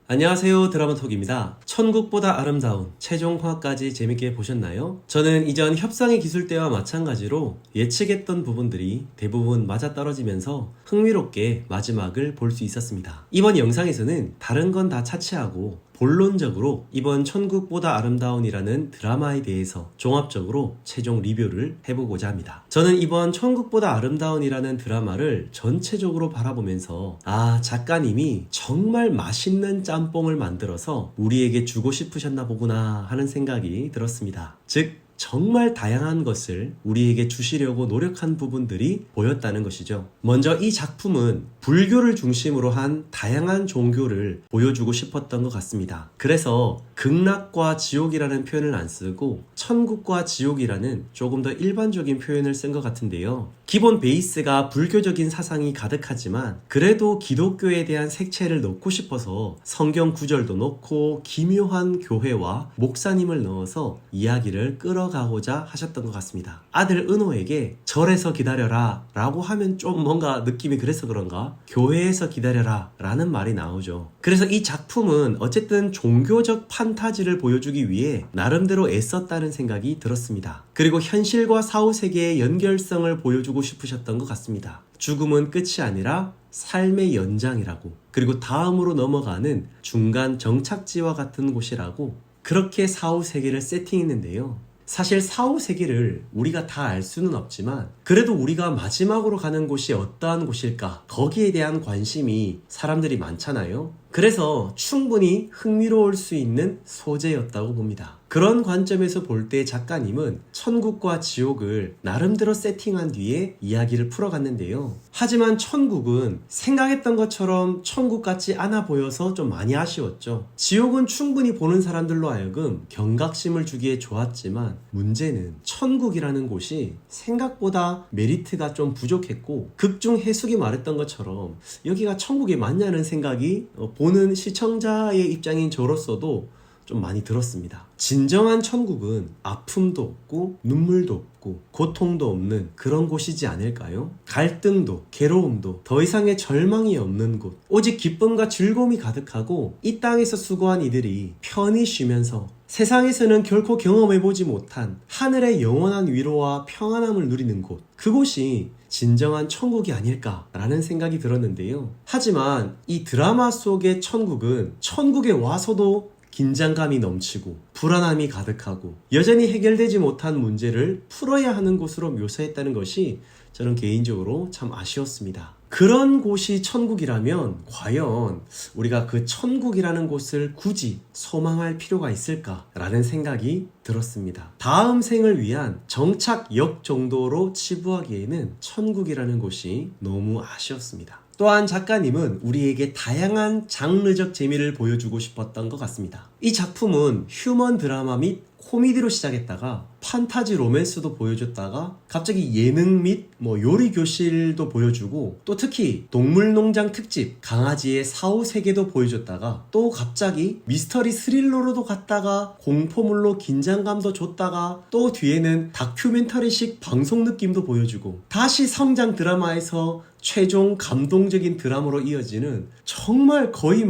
안녕하세요, 드라마톡입니다. 천국보다 아름다운 최종화까지 재밌게 보셨나요? 저는 이전 협상의 기술 때와 마찬가지로 예측했던 부분들이 대부분 맞아떨어지면서 흥미롭게 마지막을 볼 수 있었습니다. 이번 영상에서는 다른 건 다 차치하고 본론적으로 이번 천국보다 아름다운이라는 드라마에 대해서 종합적으로 최종 리뷰를 해보고자 합니다. 저는 이번 천국보다 아름다운이라는 드라마를 전체적으로 바라보면서 작가님이 정말 맛있는 짬뽕을 만들어서 우리에게 주고 싶으셨나 보구나 하는 생각이 들었습니다. 즉 정말 다양한 것을 우리에게 주시려고 노력한 부분들이 보였다는 것이죠. 먼저 이 작품은 불교를 중심으로 한 다양한 종교를 보여주고 싶었던 것 같습니다. 그래서 극락과 지옥이라는 표현을 안 쓰고 천국과 지옥이라는 조금 더 일반적인 표현을 쓴 것 같은데요. 기본 베이스가 불교적인 사상이 가득하지만 그래도 기독교에 대한 색채를 넣고 싶어서 성경 구절도 넣고 기묘한 교회와 목사님을 넣어서 이야기를 끌어가고자 하셨던 것 같습니다. 아들 은호에게 절에서 기다려라 라고 하면 좀 뭔가 느낌이 그래서 그런가? 교회에서 기다려라 라는 말이 나오죠. 그래서 이 작품은 어쨌든 종교적 판타지를 보여주기 위해 나름대로 애썼다는 생각이 들었습니다. 그리고 현실과 사후세계의 연결성을 보여주고 싶으셨던 것 같습니다. 죽음은 끝이 아니라 삶의 연장이라고, 그리고 다음으로 넘어가는 중간 정착지와 같은 곳이라고 그렇게 사후세계를 세팅했는데요. 사실 사후세계를 우리가 다 알 수는 없지만 그래도 우리가 마지막으로 가는 곳이 어떠한 곳일까? 거기에 대한 관심이 사람들이 많잖아요. 그래서 충분히 흥미로울 수 있는 소재였다고 봅니다. 그런 관점에서 볼 때 작가님은 천국과 지옥을 나름대로 세팅한 뒤에 이야기를 풀어갔는데요. 하지만 천국은 생각했던 것처럼 천국 같지 않아 보여서 좀 많이 아쉬웠죠. 지옥은 충분히 보는 사람들로 하여금 경각심을 주기에 좋았지만 문제는 천국이라는 곳이 생각보다 메리트가 좀 부족했고 극중 해숙이 말했던 것처럼 여기가 천국이 맞냐는 생각이 보는 시청자의 입장인 저로서도 좀 많이 들었습니다. 진정한 천국은 아픔도 없고 눈물도 없고 고통도 없는 그런 곳이지 않을까요? 갈등도 괴로움도 더 이상의 절망이 없는 곳, 오직 기쁨과 즐거움이 가득하고 이 땅에서 수고한 이들이 편히 쉬면서 세상에서는 결코 경험해보지 못한 하늘의 영원한 위로와 평안함을 누리는 곳, 그곳이 진정한 천국이 아닐까라는 생각이 들었는데요. 하지만 이 드라마 속의 천국은 천국에 와서도 긴장감이 넘치고 불안함이 가득하고 여전히 해결되지 못한 문제를 풀어야 하는 곳으로 묘사했다는 것이 저는 개인적으로 참 아쉬웠습니다. 그런 곳이 천국이라면 과연 우리가 그 천국이라는 곳을 굳이 소망할 필요가 있을까라는 생각이 들었습니다. 다음 생을 위한 정착역 정도로 치부하기에는 천국이라는 곳이 너무 아쉬웠습니다. 또한 작가님은 우리에게 다양한 장르적 재미를 보여주고 싶었던 것 같습니다. 이 작품은 휴먼 드라마 및 코미디로 시작했다가 판타지 로맨스도 보여줬다가 갑자기 예능 및 요리 교실도 보여주고 또 특히 동물농장 특집 강아지의 사후세계도 보여줬다가 또 갑자기 미스터리 스릴러로도 갔다가 공포물로 긴장감도 줬다가 또 뒤에는 다큐멘터리식 방송 느낌도 보여주고 다시 성장 드라마에서 최종 감동적인 드라마로 이어지는 정말 거의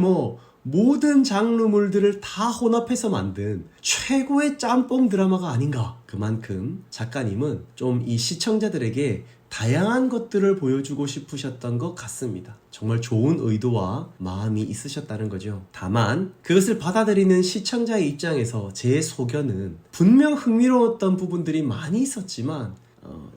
모든 장르물들을 다 혼합해서 만든 최고의 짬뽕 드라마가 아닌가. 그만큼 작가님은 좀 이 시청자들에게 다양한 것들을 보여주고 싶으셨던 것 같습니다. 정말 좋은 의도와 마음이 있으셨다는 거죠. 다만 그것을 받아들이는 시청자의 입장에서 제 소견은 분명 흥미로웠던 부분들이 많이 있었지만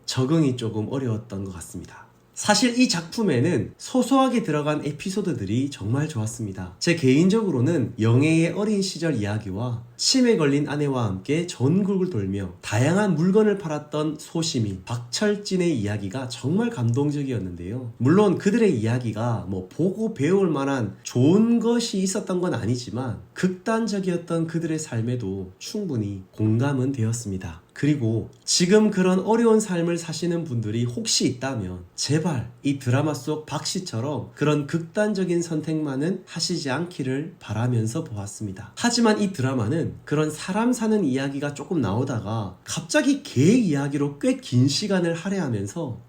적응이 조금 어려웠던 것 같습니다. 사실 이 작품에는 소소하게 들어간 에피소드들이 정말 좋았습니다. 제 개인적으로는 영애의 어린 시절 이야기와 치매 걸린 아내와 함께 전국을 돌며 다양한 물건을 팔았던 소시민, 박철진의 이야기가 정말 감동적이었는데요. 물론 그들의 이야기가 보고 배울 만한 좋은 것이 있었던 건 아니지만 극단적이었던 그들의 삶에도 충분히 공감은 되었습니다. 그리고 지금 그런 어려운 삶을 사시는 분들이 혹시 있다면 제발 이 드라마 속 박씨처럼 그런 극단적인 선택만은 하시지 않기를 바라면서 보았습니다. 하지만 이 드라마는 그런 사람 사는 이야기가 조금 나오다가 갑자기 개 이야기로 꽤 긴 시간을 할애하면서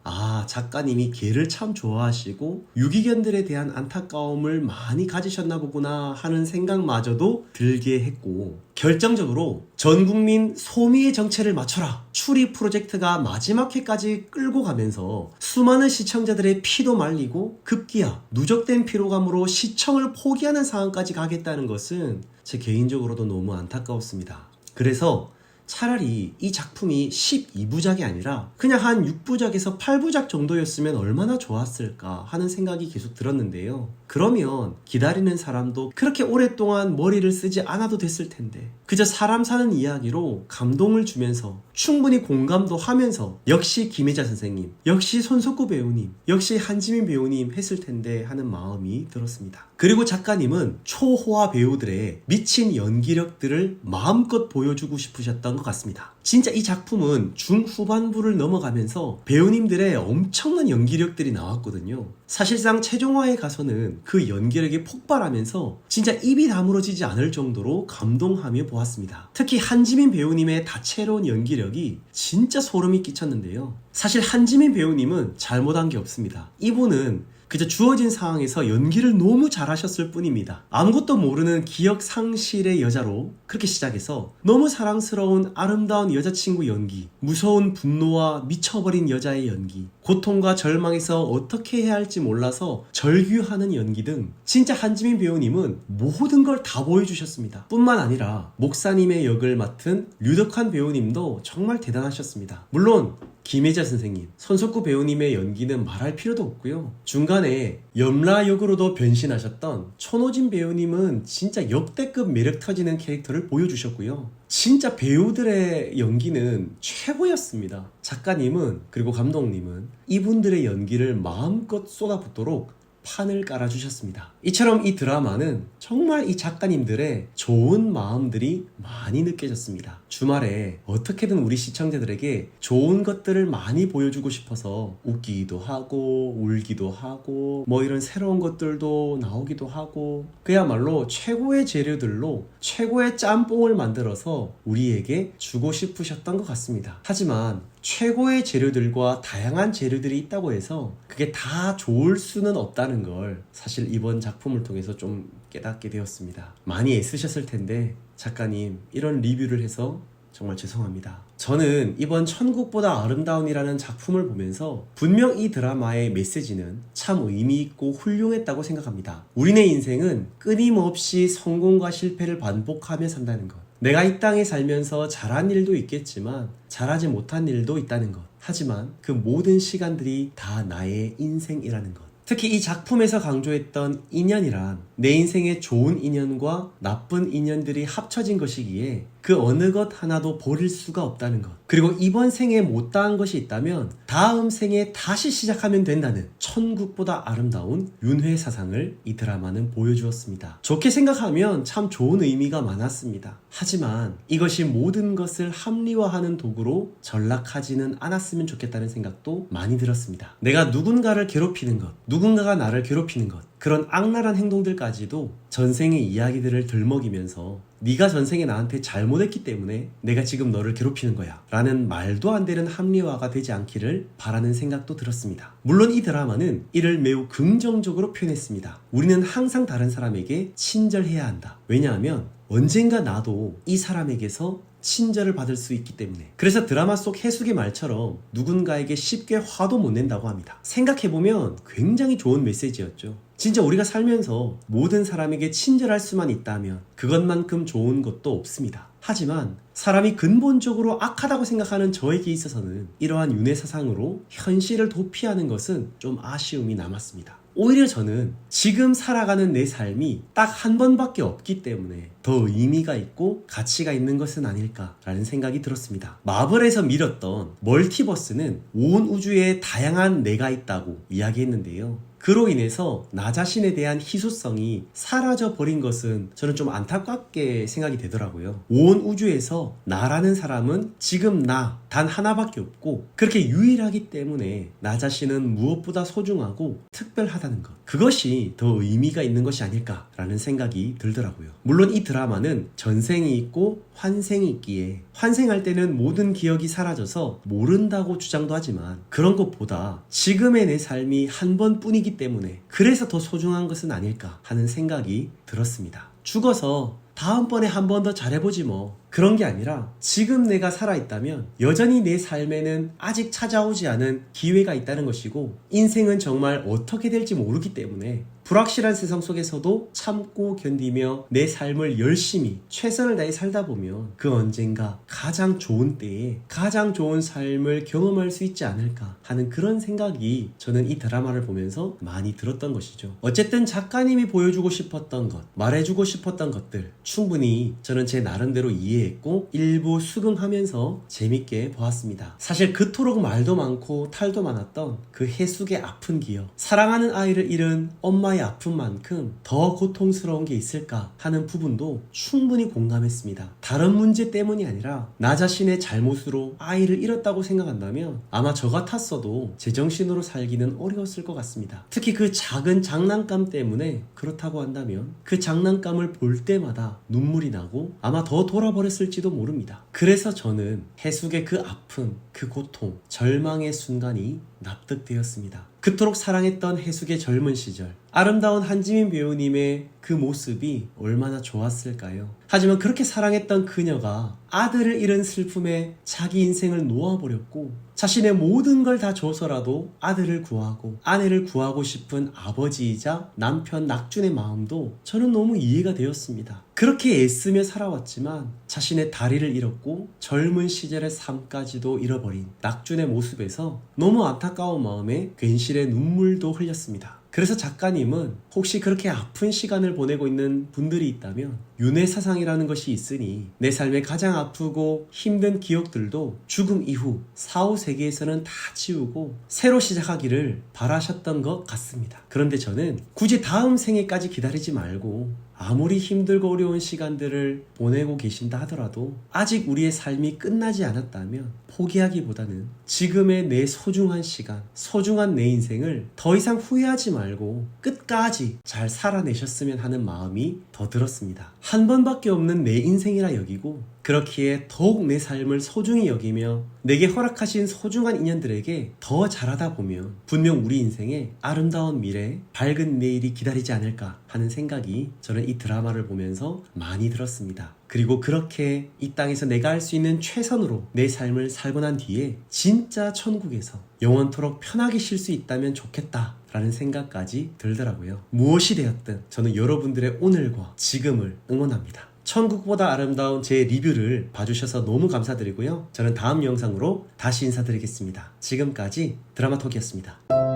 작가님이 개를 참 좋아하시고 유기견들에 대한 안타까움을 많이 가지셨나 보구나 하는 생각마저도 들게 했고, 결정적으로 전국민 소미의 정체를 맞춰라 추리 프로젝트가 마지막 회까지 끌고 가면서 수많은 시청자들의 피도 말리고 급기야 누적된 피로감으로 시청을 포기하는 상황까지 가겠다는 것은 제 개인적으로도 너무 안타까웠습니다. 그래서 차라리 이 작품이 12부작이 아니라 그냥 한 6부작에서 8부작 정도였으면 얼마나 좋았을까 하는 생각이 계속 들었는데요. 그러면 기다리는 사람도 그렇게 오랫동안 머리를 쓰지 않아도 됐을 텐데, 그저 사람 사는 이야기로 감동을 주면서 충분히 공감도 하면서 역시 김혜자 선생님, 역시 손석구 배우님, 역시 한지민 배우님 했을 텐데 하는 마음이 들었습니다. 그리고 작가님은 초호화 배우들의 미친 연기력들을 마음껏 보여주고 싶으셨던 것 같습니다. 진짜 이 작품은 중후반부를 넘어가면서 배우님들의 엄청난 연기력들이 나왔거든요. 사실상 최종화에 가서는 그 연기력이 폭발하면서 진짜 입이 다물어지지 않을 정도로 감동하며 보았습니다. 특히 한지민 배우님의 다채로운 연기력이 진짜 소름이 끼쳤는데요. 사실 한지민 배우님은 잘못한 게 없습니다. 이분은 그저 주어진 상황에서 연기를 너무 잘하셨을 뿐입니다. 아무것도 모르는 기억 상실의 여자로 그렇게 시작해서 너무 사랑스러운 아름다운 여자친구 연기, 무서운 분노와 미쳐버린 여자의 연기, 고통과 절망에서 어떻게 해야 할지 몰라서 절규하는 연기 등 진짜 한지민 배우님은 모든 걸 다 보여주셨습니다. 뿐만 아니라 목사님의 역을 맡은 류덕환 배우님도 정말 대단하셨습니다. 물론 김혜자 선생님, 손석구 배우님의 연기는 말할 필요도 없고요. 중간에 염라 역으로도 변신하셨던 천호진 배우님은 진짜 역대급 매력 터지는 캐릭터를 보여주셨고요. 진짜 배우들의 연기는 최고였습니다. 작가님은, 그리고 감독님은 이분들의 연기를 마음껏 쏟아붓도록 판을 깔아주셨습니다. 이처럼 이 드라마는 정말 이 작가님들의 좋은 마음들이 많이 느껴졌습니다. 주말에 어떻게든 우리 시청자들에게 좋은 것들을 많이 보여주고 싶어서 웃기기도 하고 울기도 하고 이런 새로운 것들도 나오기도 하고, 그야말로 최고의 재료들로 최고의 짬뽕을 만들어서 우리에게 주고 싶으셨던 것 같습니다. 하지만 최고의 재료들과 다양한 재료들이 있다고 해서 그게 다 좋을 수는 없다는 걸 사실 이번 작품을 통해서 좀 깨닫게 되었습니다. 많이 애쓰셨을 텐데 작가님, 이런 리뷰를 해서 정말 죄송합니다. 저는 이번 천국보다 아름다운이라는 작품을 보면서 분명 이 드라마의 메시지는 참 의미있고 훌륭했다고 생각합니다. 우리네 인생은 끊임없이 성공과 실패를 반복하며 산다는 것, 내가 이 땅에 살면서 잘한 일도 있겠지만 잘하지 못한 일도 있다는 것, 하지만 그 모든 시간들이 다 나의 인생이라는 것. 특히 이 작품에서 강조했던 인연이란 내 인생의 좋은 인연과 나쁜 인연들이 합쳐진 것이기에 그 어느 것 하나도 버릴 수가 없다는 것, 그리고 이번 생에 못다한 것이 있다면 다음 생에 다시 시작하면 된다는 천국보다 아름다운 윤회 사상을 이 드라마는 보여주었습니다. 좋게 생각하면 참 좋은 의미가 많았습니다. 하지만 이것이 모든 것을 합리화하는 도구로 전락하지는 않았으면 좋겠다는 생각도 많이 들었습니다. 내가 누군가를 괴롭히는 것, 누군가가 나를 괴롭히는 것, 그런 악랄한 행동들까지도 전생의 이야기들을 들먹이면서 네가 전생에 나한테 잘못했기 때문에 내가 지금 너를 괴롭히는 거야 라는 말도 안 되는 합리화가 되지 않기를 바라는 생각도 들었습니다. 물론 이 드라마는 이를 매우 긍정적으로 표현했습니다. 우리는 항상 다른 사람에게 친절해야 한다. 왜냐하면 언젠가 나도 이 사람에게서 친절을 받을 수 있기 때문에. 그래서 드라마 속 해숙의 말처럼 누군가에게 쉽게 화도 못 낸다고 합니다. 생각해보면 굉장히 좋은 메시지였죠. 진짜 우리가 살면서 모든 사람에게 친절할 수만 있다면 그것만큼 좋은 것도 없습니다. 하지만 사람이 근본적으로 악하다고 생각하는 저에게 있어서는 이러한 윤회 사상으로 현실을 도피하는 것은 좀 아쉬움이 남았습니다. 오히려 저는 지금 살아가는 내 삶이 딱 한 번밖에 없기 때문에 더 의미가 있고 가치가 있는 것은 아닐까라는 생각이 들었습니다. 마블에서 밀었던 멀티버스는 온 우주에 다양한 내가 있다고 이야기했는데요. 그로 인해서 나 자신에 대한 희소성이 사라져 버린 것은 저는 좀 안타깝게 생각이 되더라고요. 온 우주에서 나라는 사람은 지금 나 단 하나밖에 없고 그렇게 유일하기 때문에 나 자신은 무엇보다 소중하고 특별하다는 것, 그것이 더 의미가 있는 것이 아닐까라는 생각이 들더라고요. 물론 이 드라마는 전생이 있고 환생이 있기에 환생할 때는 모든 기억이 사라져서 모른다고 주장도 하지만 그런 것보다 지금의 내 삶이 한 번뿐이기 때문에 그래서 더 소중한 것은 아닐까 하는 생각이 들었습니다. 죽어서 다음번에 한 번 더 잘해보지 뭐, 그런 게 아니라 지금 내가 살아있다면 여전히 내 삶에는 아직 찾아오지 않은 기회가 있다는 것이고, 인생은 정말 어떻게 될지 모르기 때문에 불확실한 세상 속에서도 참고 견디며 내 삶을 열심히 최선을 다해 살다 보면 그 언젠가 가장 좋은 때에 가장 좋은 삶을 경험할 수 있지 않을까 하는 그런 생각이 저는 이 드라마를 보면서 많이 들었던 것이죠. 어쨌든 작가님이 보여주고 싶었던 것, 말해주고 싶었던 것들 충분히 저는 제 나름대로 이해했고 일부 수긍하면서 재밌게 보았습니다. 사실 그토록 말도 많고 탈도 많았던 그 해숙의 아픈 기억, 사랑하는 아이를 잃은 엄마의 아픔만큼 더 고통스러운 게 있을까 하는 부분도 충분히 공감했습니다. 다른 문제 때문이 아니라 나 자신의 잘못으로 아이를 잃었다고 생각한다면 아마 저 같았어도 제정신으로 살기는 어려웠을 것 같습니다. 특히 그 작은 장난감 때문에 그렇다고 한다면 그 장난감을 볼 때마다 눈물이 나고 아마 더 돌아버렸을지도 모릅니다. 그래서 저는 해숙의 그 아픔, 그 고통, 절망의 순간이 납득되었습니다. 그토록 사랑했던 해숙의 젊은 시절, 아름다운 한지민 배우님의 그 모습이 얼마나 좋았을까요? 하지만 그렇게 사랑했던 그녀가 아들을 잃은 슬픔에 자기 인생을 놓아버렸고 자신의 모든 걸 다 줘서라도 아들을 구하고 아내를 구하고 싶은 아버지이자 남편 낙준의 마음도 저는 너무 이해가 되었습니다. 그렇게 애쓰며 살아왔지만 자신의 다리를 잃었고 젊은 시절의 삶까지도 잃어버린 낙준의 모습에서 너무 안타까운 마음에 괜시레 눈물도 흘렸습니다. 그래서 작가님은 혹시 그렇게 아픈 시간을 보내고 있는 분들이 있다면 윤회사상이라는 것이 있으니 내 삶에 가장 아프고 힘든 기억들도 죽음 이후 사후 세계에서는 다 지우고 새로 시작하기를 바라셨던 것 같습니다. 그런데 저는 굳이 다음 생에까지 기다리지 말고 아무리 힘들고 어려운 시간들을 보내고 계신다 하더라도 아직 우리의 삶이 끝나지 않았다면 포기하기보다는 지금의 내 소중한 시간, 소중한 내 인생을 더 이상 후회하지 말고 끝까지 잘 살아내셨으면 하는 마음이 더 들었습니다. 한 번밖에 없는 내 인생이라 여기고 그렇기에 더욱 내 삶을 소중히 여기며 내게 허락하신 소중한 인연들에게 더 잘하다 보면 분명 우리 인생에 아름다운 미래, 밝은 내일이 기다리지 않을까 하는 생각이 저는 이 드라마를 보면서 많이 들었습니다. 그리고 그렇게 이 땅에서 내가 할 수 있는 최선으로 내 삶을 살고 난 뒤에 진짜 천국에서 영원토록 편하게 쉴 수 있다면 좋겠다 라는 생각까지 들더라고요. 무엇이 되었든 저는 여러분들의 오늘과 지금을 응원합니다. 천국보다 아름다운 제 리뷰를 봐주셔서 너무 감사드리고요. 저는 다음 영상으로 다시 인사드리겠습니다. 지금까지 드라마톡이었습니다.